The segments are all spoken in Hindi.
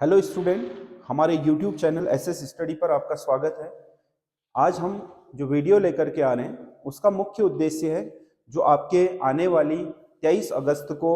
हेलो स्टूडेंट, हमारे YouTube चैनल एसएस स्टडी पर आपका स्वागत है। आज हम जो वीडियो लेकर के आ रहे हैं उसका मुख्य उद्देश्य है जो आपके आने वाली 23 अगस्त को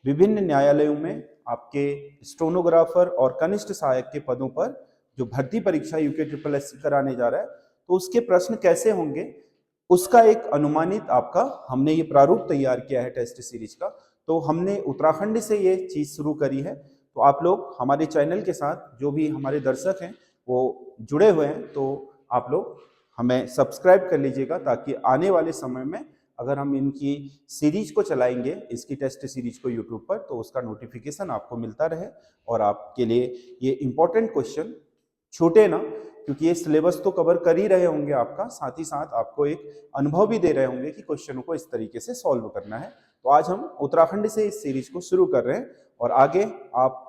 विभिन्न न्यायालयों में आपके स्टेनोग्राफर और कनिष्ठ सहायक के पदों पर जो भर्ती परीक्षा यूके ट्रिपल एससी कराने जा रहा है, तो उसके प्रश्न कैसे होंगे उसका एक अनुमानित आपका हमने ये प्रारूप तैयार किया है टेस्ट सीरीज का। तो हमने उत्तराखंड से ये चीज शुरू करी है। तो आप लोग हमारे चैनल के साथ जो भी हमारे दर्शक हैं वो जुड़े हुए हैं, तो आप लोग हमें सब्सक्राइब कर लीजिएगा ताकि आने वाले समय में अगर हम इनकी सीरीज को चलाएंगे, इसकी टेस्ट सीरीज को यूट्यूब पर, तो उसका नोटिफिकेशन आपको मिलता रहे और आपके लिए ये इंपॉर्टेंट क्वेश्चन छूटे ना, क्योंकि ये सिलेबस तो कवर कर ही रहे होंगे आपका, साथ ही साथ आपको एक अनुभव भी दे रहे होंगे कि क्वेश्चनों को इस तरीके से सॉल्व करना है। तो आज हम उत्तराखंड से इस सीरीज को शुरू कर रहे हैं और आगे आप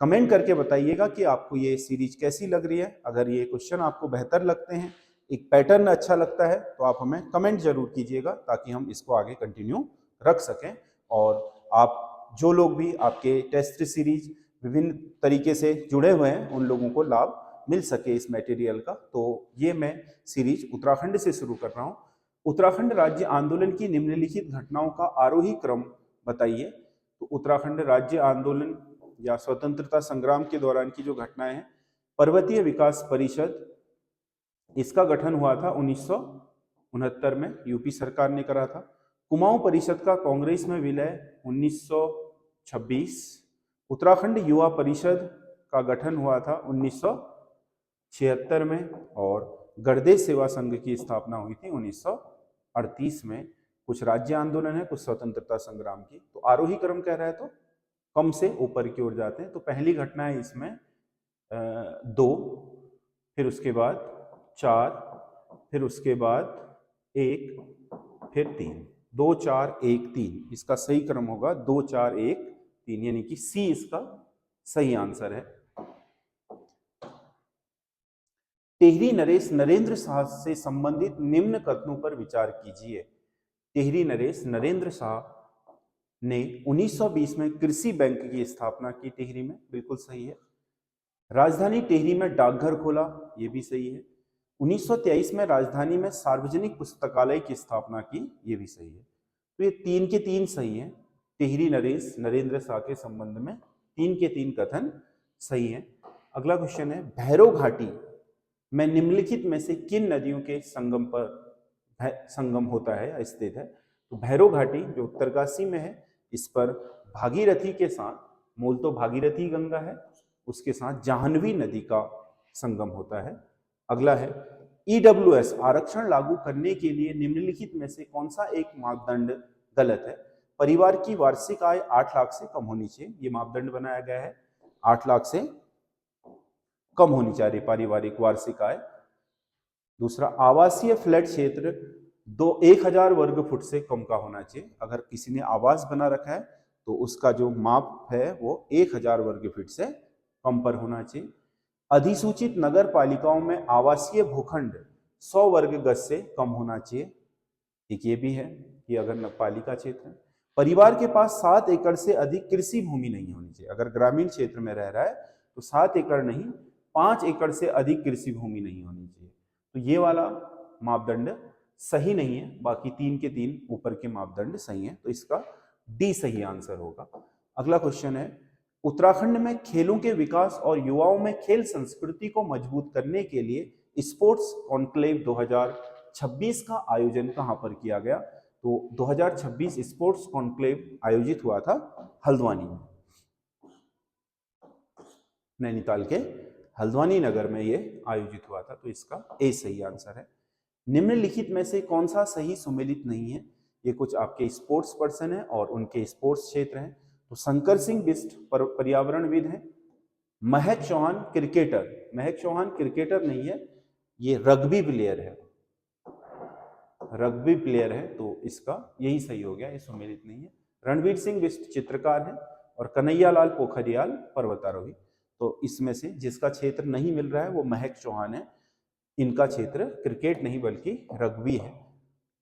कमेंट करके बताइएगा कि आपको ये सीरीज कैसी लग रही है। अगर ये क्वेश्चन आपको बेहतर लगते हैं, एक पैटर्न अच्छा लगता है, तो आप हमें कमेंट जरूर कीजिएगा ताकि हम इसको आगे कंटिन्यू रख सकें। और आप जो लोग भी आपके टेस्ट सीरीज विभिन्न तरीके से जुड़े हुए हैं उन लोगों को लाभ मिल सके इस मटेरियल का। तो ये मैं सीरीज उत्तराखंड से शुरू कर रहा हूँ। उत्तराखंड राज्य आंदोलन की निम्नलिखित घटनाओं का आरोही क्रम बताइए। तो उत्तराखंड राज्य आंदोलन या स्वतंत्रता संग्राम के दौरान की जो घटनाएं हैं, पर्वतीय विकास परिषद, इसका गठन हुआ था 1969 में, यूपी सरकार ने करा था। कुमाऊं परिषद का कांग्रेस में विलय 1926। उत्तराखंड युवा परिषद का गठन हुआ था 1976 में और गणदेश सेवा संघ की स्थापना हुई थी 1938 में। कुछ राज्य आंदोलन है, कुछ स्वतंत्रता संग्राम की। तो आरोही क्रम कह रहा है तो कम से ऊपर की ओर जाते हैं। तो पहली घटना है इसमें 2, फिर उसके बाद 4, फिर उसके बाद 1, फिर 3। 2 4 1 3 इसका सही क्रम होगा 2 4 1 3, यानी कि सी इसका सही आंसर है। टेहरी नरेश नरेंद्र शाह से संबंधित निम्न कथनों पर विचार कीजिए। टेहरी नरेश नरेंद्र शाह ने 1920 में कृषि बैंक की स्थापना की टिहरी में, बिल्कुल सही है। राजधानी टिहरी में डाकघर खोला, ये भी सही है। 1923 में राजधानी में सार्वजनिक पुस्तकालय की स्थापना की, ये भी सही है। तो ये 3 के 3 सही है। टिहरी नरेश नरेंद्र शाह के संबंध में 3 के 3 कथन सही है। अगला क्वेश्चन है, भैरव घाटी में निम्नलिखित में से किन नदियों के संगम पर संगम होता है या स्थित है। तो भैरव घाटी जो उत्तरकाशी में है, इस पर भागीरथी के साथ, मूल तो भागीरथी गंगा है, उसके साथ जाह्नवी नदी का संगम होता है। अगला है, ईडब्ल्यूएस आरक्षण लागू करने के लिए निम्नलिखित में से कौन सा एक मापदंड गलत है। परिवार की वार्षिक आय 8 लाख से कम होनी चाहिए, ये मापदंड बनाया गया है। 8 लाख से कम होनी चाहिए पारिवारिक वार्षिक आय। दूसरा, आवासीय फ्लैट क्षेत्र 1000 वर्ग फुट से कम का होना चाहिए। अगर किसी ने आवास बना रखा है तो उसका जो माप है वो 1000 वर्ग फीट से कम पर होना चाहिए। अधिसूचित नगर पालिकाओं में आवासीय भूखंड 100 वर्ग गज से कम होना चाहिए। एक ये भी है कि अगर पालिका क्षेत्र है, परिवार के पास 7 एकड़ से अधिक कृषि भूमि नहीं होनी चाहिए। अगर ग्रामीण क्षेत्र में रह रहा है तो 7 एकड़ नहीं, 5 एकड़ से अधिक कृषि भूमि नहीं होनी चाहिए। तो ये वाला मापदंड सही नहीं है, बाकी 3 के 3 ऊपर के मापदंड सही हैं। तो इसका डी सही आंसर होगा। अगला क्वेश्चन है, उत्तराखंड में खेलों के विकास और युवाओं में खेल संस्कृति को मजबूत करने के लिए स्पोर्ट्स कॉन्क्लेव 2026 का आयोजन कहां पर किया गया। तो 2026 स्पोर्ट्स कॉन्क्लेव आयोजित हुआ था हल्द्वानी में, नैनीताल के हल्द्वानी नगर में ये आयोजित हुआ था। तो इसका ए सही आंसर है। निम्नलिखित में से कौन सा सही सुमेलित नहीं है। ये कुछ आपके स्पोर्ट्स पर्सन है और उनके स्पोर्ट्स क्षेत्र हैं। तो शंकर सिंह बिष्ट पर्यावरणविद हैं। महक चौहान क्रिकेटर, महक चौहान क्रिकेटर नहीं है, ये रग्बी प्लेयर है, रग्बी प्लेयर है। तो इसका यही सही हो गया, ये सुमेलित नहीं है। रणवीर सिंह बिष्ट चित्रकार है और कन्हैया लाल पोखरियाल पर्वतारोही। तो इसमें से जिसका क्षेत्र नहीं मिल रहा है वो महक चौहान है, इनका क्षेत्र क्रिकेट नहीं बल्कि रग्बी है।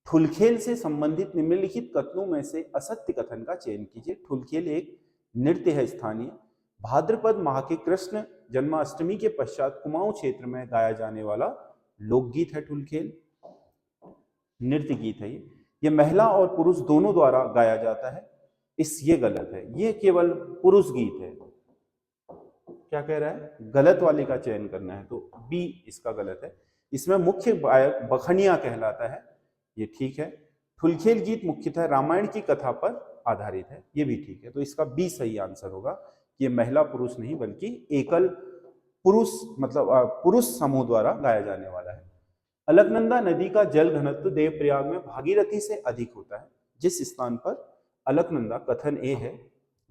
ठुलखेल से संबंधित निम्नलिखित कथनों में से असत्य कथन का चयन कीजिए। ठुलखेल एक नृत्य है स्थानीय, भाद्रपद माह के कृष्ण जन्माष्टमी के पश्चात कुमाऊं क्षेत्र में गाया जाने वाला लोकगीत है ठुलखेल, नृत्य गीत है ये महिला और पुरुष दोनों द्वारा गाया जाता है। ये गलत है, ये केवल पुरुष गीत है। क्या कह रहा है, गलत वाले का चयन करना है, तो बी इसका गलत है। इसमें मुख्य गायक बखनिया कहलाता है, ये ठीक है। ठुलखेल गीत मुख्यतः रामायण की कथा पर आधारित है, ये भी ठीक है। तो इसका बी सही आंसर होगा, ये महिला पुरुष नहीं बल्कि एकल पुरुष मतलब पुरुष समूह द्वारा गाया जाने वाला है। अलकनंदा नदी का जल घनत्व देवप्रयाग में भागीरथी से अधिक होता है। जिस स्थान पर अलकनंदा, कथन ए है,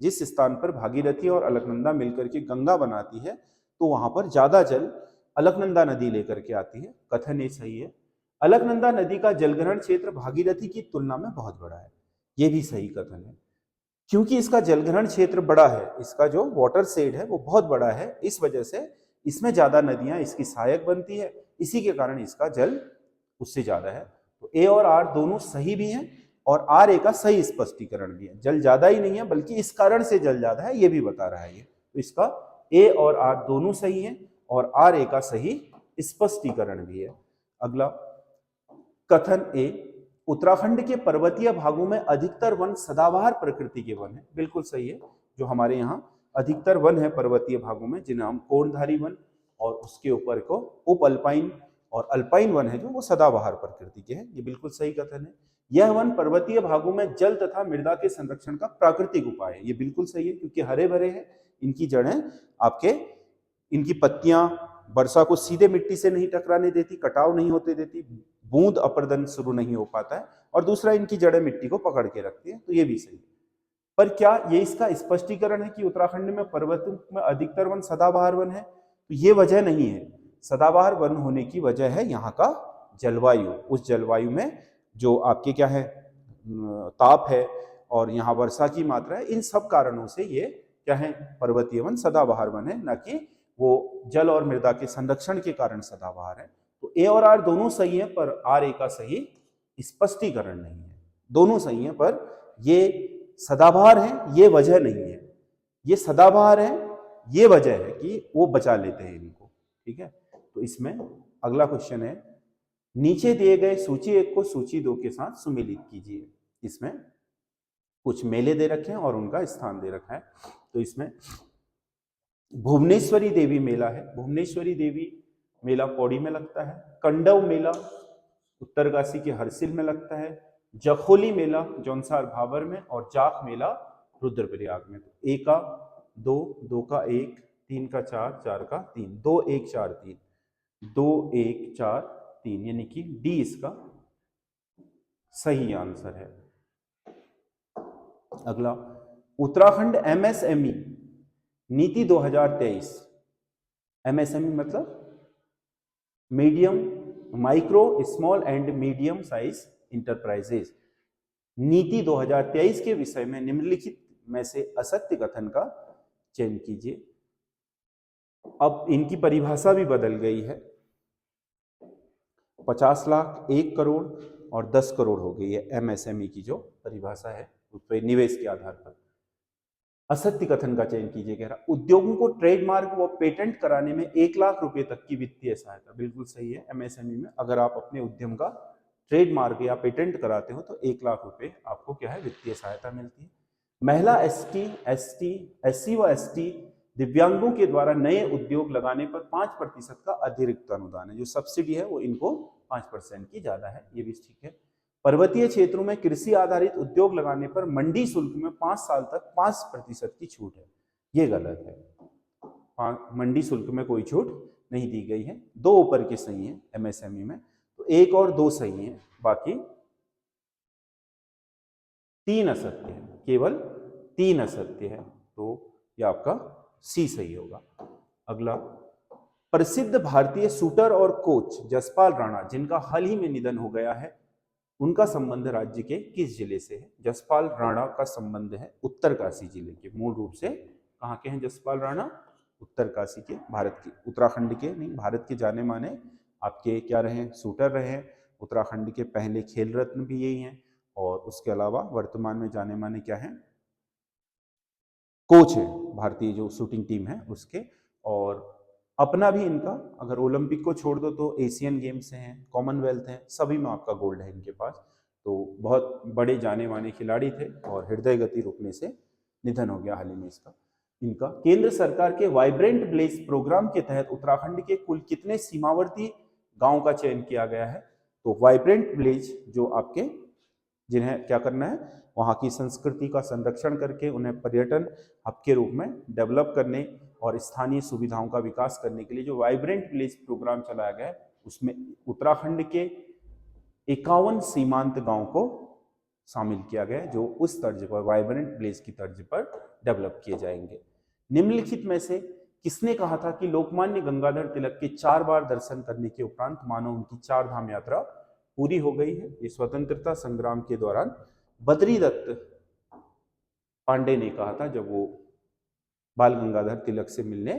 जिस स्थान पर भागीरथी और अलकनंदा मिलकर के गंगा बनाती है तो वहां पर ज्यादा जल अलकनंदा नदी लेकर के आती है, कथन ए सही है। अलकनंदा नदी का जलग्रहण क्षेत्र भागीरथी की तुलना में बहुत बड़ा है, यह भी सही कथन है। क्योंकि इसका जलग्रहण क्षेत्र बड़ा है, इसका जो वाटर शेड है वो बहुत बड़ा है, इस वजह से इसमें ज्यादा नदियां इसकी सहायक बनती है, इसी के कारण इसका जल उससे ज्यादा है। तो ए और आर दोनों सही भी हैं और आर ए का सही स्पष्टीकरण भी है। जल ज्यादा ही नहीं है बल्कि इस कारण से जल ज्यादा है, ये भी बता रहा है ये। तो इसका ए और आर दोनों सही है और आर ए का सही स्पष्टीकरण भी है। अगला कथन ए, उत्तराखंड के पर्वतीय भागों में अधिकतर वन सदाबहार प्रकृति के वन है, बिल्कुल सही है। जो हमारे यहाँ अधिकतर वन है पर्वतीय भागों में, जिन्हें हम कोणधारी वन और उसके ऊपर को उप अल्पाइन और अल्पाइन वन है जो वो सदाबहार प्रकृति के हैं, ये बिल्कुल सही कथन है। यह वन पर्वतीय भागों में जल तथा मृदा के संरक्षण का प्राकृतिक उपाय है, ये बिल्कुल सही है, क्योंकि हरे भरे हैं, इनकी जड़ें आपके, इनकी पत्तियां वर्षा को सीधे मिट्टी से नहीं टकराने देती, कटाव नहीं होते देती, बूंद अपर्दन शुरू नहीं हो पाता है, और दूसरा इनकी जड़ें मिट्टी को पकड़ के रखती है, तो ये भी सही है। पर क्या ये इसका स्पष्टीकरण है कि उत्तराखंड में पर्वतों में अधिकतर वन सदाबहार वन है? तो ये वजह नहीं है। सदाबहार वन होने की वजह है यहाँ का जलवायु। उस जलवायु में जो आपके क्या है ताप है और यहाँ वर्षा की मात्रा है, इन सब कारणों से ये क्या है पर्वतीय वन सदाबहार वन है, न कि वो जल और मृदा के संरक्षण के कारण सदाबहार है। तो ए और आर दोनों सही है पर आर ए का सही स्पष्टीकरण नहीं है। दोनों सही है पर ये सदाबहार है ये वजह नहीं है, ये सदाबहार है ये वजह है कि वो बचा लेते हैं इनको, ठीक है। तो इसमें अगला क्वेश्चन है, नीचे दिए गए सूची 1 को सूची 2 के साथ सुमेलित कीजिए। इसमें कुछ मेले दे रखे हैं और उनका स्थान दे रखा है। तो इसमें भुवनेश्वरी देवी मेला है, भुवनेश्वरी देवी मेला पौड़ी में लगता है। कंडव मेला उत्तरकाशी के हरसिल में लगता है। जखोली मेला जौनसार भाबर में, और जाख मेला रुद्रप्रयाग में। तो ए का 2, 2 का 1, 3 का 4, 4 का 3, 2 1 4 3, 2 1 4 3, यानी कि डी इसका सही आंसर है। अगला उत्तराखंड एमएसएमई नीति 2023, एमएसएमई मतलब medium micro small and medium size enterprises, नीति 2023 के विषय में निम्नलिखित में से असत्य कथन का चयन कीजिए। अब इनकी परिभाषा भी बदल गई है, 50 लाख, 1 करोड़ और 10 करोड़ हो गई है एमएसएमई की जो परिभाषा है उस पर निवेश के आधार पर। असत्य कथन का चयन कीजिए, कह रहा उद्योगों को ट्रेडमार्क व पेटेंट कराने में 1 लाख रुपए तक की वित्तीय सहायता, बिल्कुल सही है। एमएसएमई में अगर आप अपने उद्यम का ट्रेडमार्क या पेटेंट कराते हो तो 1 लाख रुपए आपको क्या है वित्तीय सहायता मिलती है। महिला एसटी, एससी व एसटी दिव्यांगों के द्वारा नए उद्योग लगाने पर 5% का अतिरिक्त अनुदान है, जो सब्सिडी है वो इनको 5% की ज्यादा है, ये भी ठीक है। पर्वतीय क्षेत्रों में कृषि आधारित उद्योग लगाने पर मंडी शुल्क में 5 साल तक 5% की छूट है, ये गलत है। मंडी शुल्क में कोई छूट नहीं दी गई है। 2 ऊपर के सही है एमएसएमई में, तो 1 और 2 सही है, बाकी 3 असत्य है, केवल 3 असत्य है, तो ये आपका सी सही होगा। अगला प्रसिद्ध भारतीय शूटर और कोच जसपाल राणा, जिनका हाल ही में निधन हो गया है, उनका संबंध राज्य के किस जिले से है? जसपाल राणा का संबंध है उत्तरकाशी जिले के, मूल रूप से कहाँ के हैं जसपाल राणा? उत्तरकाशी के, भारत के, उत्तराखंड के नहीं, भारत के जाने माने आपके क्या रहे? शूटर रहे हैं। उत्तराखंड के पहले खेल रत्न भी यही हैं, और उसके अलावा वर्तमान में जाने माने क्या हैं? कोच है भारतीय जो शूटिंग टीम है उसके। और अपना भी इनका अगर ओलंपिक को छोड़ दो तो एशियन गेम्स हैं, कॉमनवेल्थ हैं, सभी में आपका गोल्ड है इनके पास। तो बहुत बड़े जाने माने खिलाड़ी थे और हृदय गति रुकने से निधन हो गया हाल ही में इसका इनका। केंद्र सरकार के वाइब्रेंट विलेज प्रोग्राम के तहत उत्तराखंड के कुल कितने सीमावर्ती गांव का चयन किया गया है? तो वाइब्रेंट विलेज जो आपके जिन्हें क्या करना है, वहाँ की संस्कृति का संरक्षण करके उन्हें पर्यटन हब के रूप में डेवलप करने और स्थानीय सुविधाओं का विकास करने के लिए जो वाइब्रेंट विलेज प्रोग्राम चलाया गया है उसमें उत्तराखंड के 51 सीमांत गांव को शामिल किया गया है जो उस तर्ज पर वाइब्रेंट विलेज की तर्ज पर डेवलप किए जाएंगे। निम्नलिखित में से किसने कहा था कि लोकमान्य गंगाधर तिलक के 4 बार दर्शन करने के उपरांत मानो उनकी 4 धाम यात्रा पूरी हो गई है? ये स्वतंत्रता संग्राम के दौरान बद्रीदत्त पांडे ने कहा था जब वो बाल गंगाधर तिलक से मिलने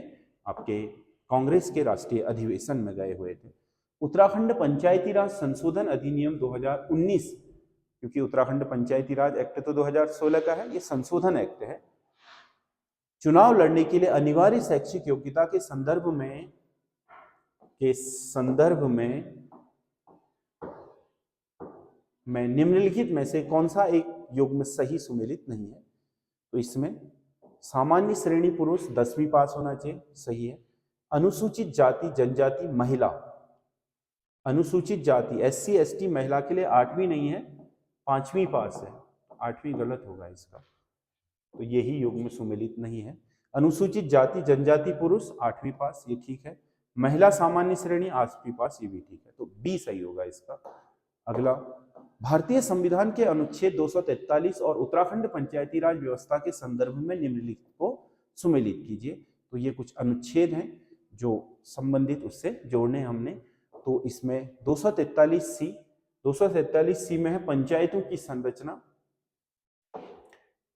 आपके कांग्रेस के राष्ट्रीय अधिवेशन में गए हुए थे। उत्तराखंड पंचायती राज संशोधन अधिनियम 2019, क्योंकि उत्तराखंड पंचायती राज एक्ट तो 2016 का है, ये संशोधन एक्ट है। चुनाव लड़ने के लिए अनिवार्य शैक्षिक योग्यता के संदर्भ में निम्नलिखित में से कौन सा एक युग्म सही सुमेलित नहीं है? तो इसमें सामान्य श्रेणी पुरुष 10वीं पास होना चाहिए, सही है। अनुसूचित जाति जनजाति महिला, अनुसूचित जाति SC ST महिला के लिए 8वीं नहीं है, 5वीं पास है, 8वीं गलत होगा इसका, तो यही युग्म सुमेलित नहीं है। अनुसूचित जाति जनजाति पुरुष 8वीं पास, ये ठीक है। महिला सामान्य श्रेणी 8वीं पास, ये भी ठीक है, तो B सही होगा इसका। अगला, भारतीय संविधान के अनुच्छेद 243 और उत्तराखंड पंचायती राज व्यवस्था के संदर्भ में निम्नलिखित को सुमेलित कीजिए। तो ये कुछ अनुच्छेद हैं जो संबंधित उससे जोड़ने हमने। तो इसमें 243C में है पंचायतों की संरचना,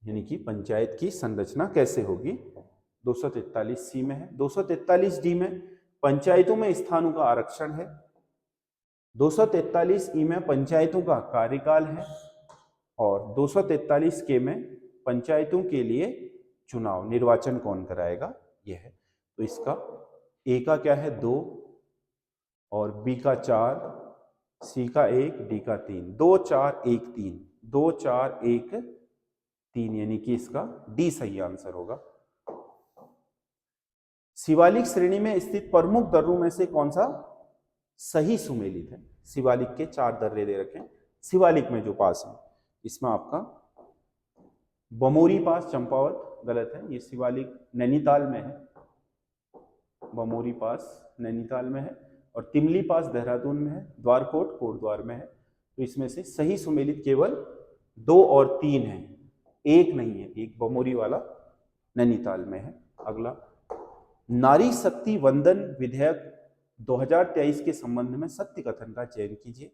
यानी कि पंचायत की संरचना कैसे होगी, 243C में है। 243D में पंचायतों में स्थानों का आरक्षण है। 243E में पंचायतों का कार्यकाल है और 243K में पंचायतों के लिए चुनाव निर्वाचन कौन कराएगा, यह है। तो इसका A का क्या है 2 और B का 4, C का 1, D का 3, 2 4 1 3, 2 4 1 3, यानी कि इसका D सही आंसर होगा। शिवालिक श्रेणी में स्थित प्रमुख दर्रों में से कौन सा सही सुमेलित है? शिवालिक के 4 दर्रे दे रखे हैं। शिवालिक में जो पास है इसमें आपका बमोरी पास चंपावत गलत है, ये शिवालिक नैनीताल में है, बमोरी पास नैनीताल में है, और तिमली पास देहरादून में है, द्वारकोट कोटद्वार में है। तो इसमें से सही सुमेलित केवल 2 और 3 है, 1 नहीं है, एक बमोरी वाला नैनीताल में है। अगला, नारी शक्ति वंदन विधेयक 2023 के संबंध में सत्य कथन का चयन कीजिए।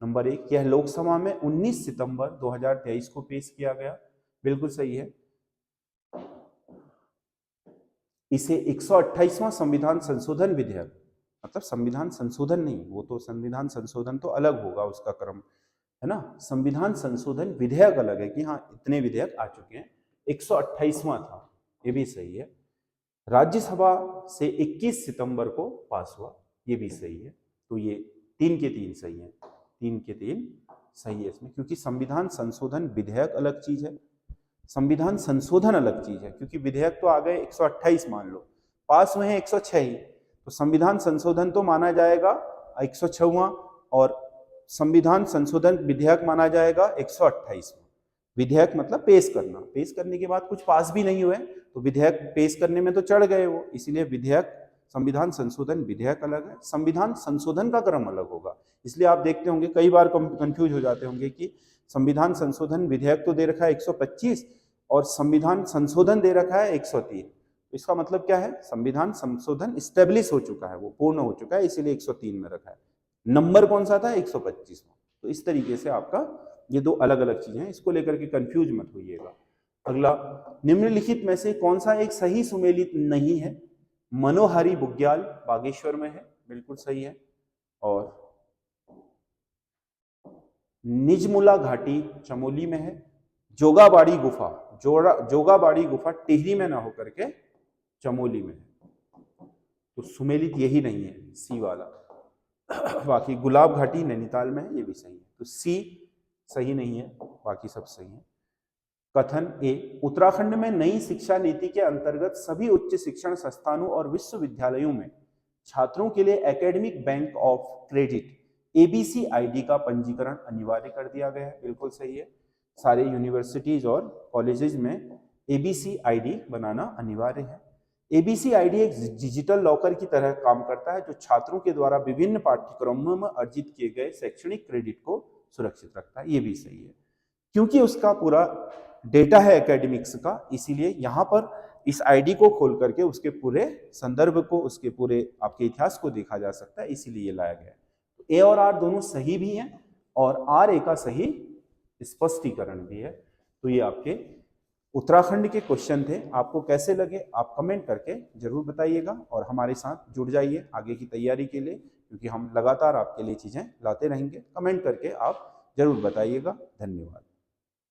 नंबर 1, यह लोकसभा में 19 सितंबर 2023 को पेश किया गया, बिल्कुल सही है। इसे 128वां संविधान संशोधन विधेयक, मतलब संविधान संशोधन नहीं, वो तो संविधान संशोधन तो अलग होगा उसका क्रम, है ना, संविधान संशोधन विधेयक अलग है कि हाँ इतने विधेयक आ चुके हैं, 128वां था, ये भी सही है। राज्यसभा से 21 सितंबर को पास हुआ, ये भी सही है। तो ये 3 के 3 सही है, 3 के 3 सही है इसमें, क्योंकि संविधान संशोधन विधेयक अलग चीज है, संविधान संशोधन अलग चीज है, क्योंकि विधेयक तो आ गए 128 मान लो, पास हुए हैं 106 ही, तो संविधान संशोधन तो माना जाएगा 106वां और संविधान संशोधन विधेयक माना जाएगा 128वां। विधेयक मतलब पेश करना, पेश करने के बाद कुछ पास भी नहीं हुए तो विधेयक पेश करने में तो चढ़ गए वो, इसीलिए विधेयक संविधान संशोधन विधेयक अलग है, संविधान संशोधन का क्रम अलग होगा। इसलिए आप देखते होंगे कई बार कंफ्यूज हो जाते होंगे कि संविधान संशोधन विधेयक तो दे रखा है 125 और संविधान संशोधन दे रखा है 103, तो इसका मतलब क्या है, संविधान संशोधन स्टेब्लिश हो चुका है, वो पूर्ण हो चुका है, इसीलिए 103 में रखा है। नंबर कौन सा था, 125वां। तो इस तरीके से आपका ये 2 अलग अलग चीजें हैं, इसको लेकर के कंफ्यूज मत होइएगा। अगला, निम्नलिखित में से कौन सा एक सही सुमेलित नहीं है? मनोहारी बुग्याल बागेश्वर में है, बिल्कुल सही है, और निजमुला घाटी चमोली में है, जोगाबाड़ी गुफा जोगाबाड़ी गुफा टिहरी में ना होकर के चमोली में है, तो सुमेलित यही नहीं है, सी वाला। बाकी गुलाब घाटी नैनीताल में है, ये भी सही है, तो सी सही नहीं है, बाकी सब सही है। कथन ए, उत्तराखंड में नई शिक्षा नीति के अंतर्गत सभी उच्च शिक्षण संस्थानों और विश्वविद्यालयों में छात्रों के लिए academic bank of credit ABC ID का पंजीकरण अनिवार्य कर दिया गया है, बिल्कुल सही है। सारे यूनिवर्सिटीज और कॉलेजेस में एबीसी आईडी बनाना अनिवार्य है। एबीसी आईडी एक डिजिटल लॉकर की तरह काम करता है, जो छात्रों के द्वारा विभिन्न पाठ्यक्रमों में अर्जित किए गए शैक्षणिक क्रेडिट को सुरक्षित रखता है, ये भी सही है। क्योंकि उसका पूरा डेटा है एकेडमिक्स का, इसीलिए यहाँ पर इस आईडी को खोल करके उसके पूरे संदर्भ को, उसके पूरे आपके इतिहास को देखा जा सकता है, इसीलिए ये लाया गया है। तो ए और आर दोनों सही भी हैं और आर ए का सही स्पष्टीकरण भी है। तो ये आपके उत्तराखंड के क्वेश्चन थे। आपको कैसे लगे आप कमेंट करके जरूर बताइएगा और हमारे साथ जुड़ जाइए आगे की तैयारी के लिए, क्योंकि हम लगातार आपके लिए चीजें लाते रहेंगे। कमेंट करके आप जरूर बताइएगा। धन्यवाद।